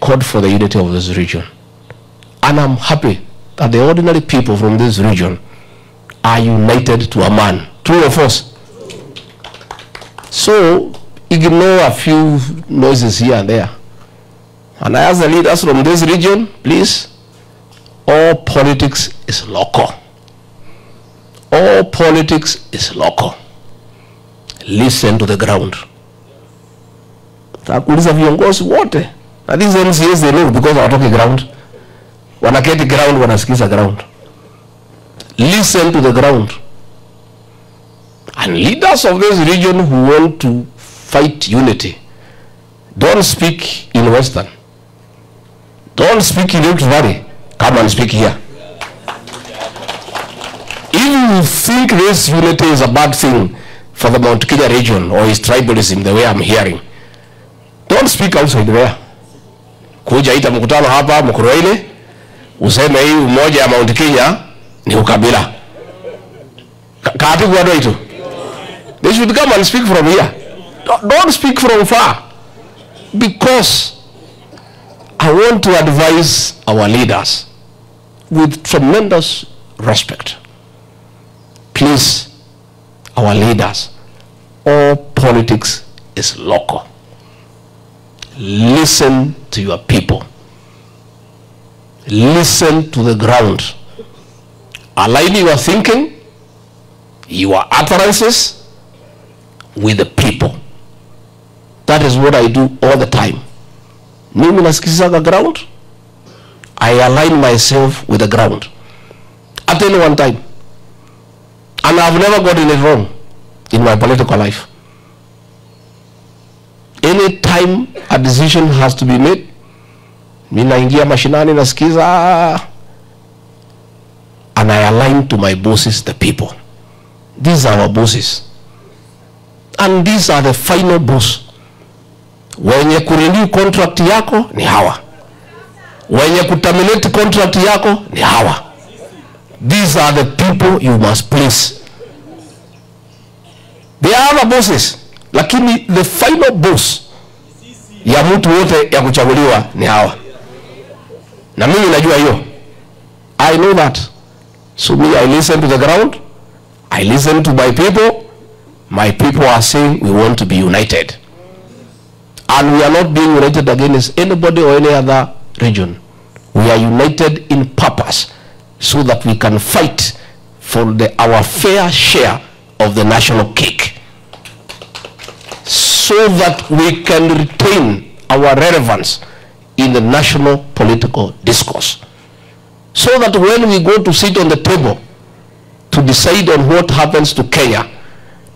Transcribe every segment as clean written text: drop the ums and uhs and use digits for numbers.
accord for the unity of this region. And I'm happy that the ordinary people from this region are united to a man. True or false? So, ignore a few noises here and there. And I ask the leaders from this region, please, all politics is local. All politics is local. Listen to the ground. Takuliza viongozi wote. Na these MCAs, they know because hawatoki ground. Wanaketi ground, wanasikiza ground. Listen to the ground. And leaders of this region who want to fight unity, don't speak in Western. Don't speak in Rift Valley. Come and speak here. If you think this unity is a bad thing for the Mount Kenya region or is tribalism the way I'm hearing, don't speak outside there. Kuja ita mkutano hapa Mkurueini, useme hii umoja ya Mount Kenya ni ukabila. Kaati kuwado ito. They should come and speak from here. Don't speak from far. Because I want to advise our leaders with tremendous respect. Please, our leaders, all politics is local. Listen to your people. Listen to the ground. Align your thinking, your utterances with the people. That is what I do all the time. Mimi nasikizaga ground. I align myself with the ground. At any one time. And I've never gotten it wrong in my political life. Any time a decision has to be made, mimi naingia mashinani nasikiza, and I align to my bosses, the people. These are our bosses. And these are the final boss. Wenye kurenew contract yako ni hawa. Wenye kuterminate contract yako ni hawa. These are the people you must please. They are other bosses. Lakini the final boss ya mtu wote ya kuchaguliwa ni hawa. Na mimi najua hiyo. I know that. So me, I listen to the ground. I listen to my people. My people are saying we want to be united. And we are not being united against anybody or any other region. We are united in purpose so that we can fight for our fair share of the national cake. So that we can retain our relevance in the national political discourse. So that when we go to sit on the table to decide on what happens to Kenya,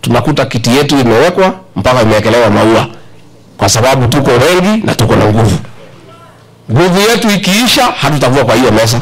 tunakuta kiti yetu imewekwa mpaka imewekelewa maua. Kwa sababu tuko wengi na tuko na nguvu. Nguvu yetu ikiisha hatutavua kwa hiyo meza.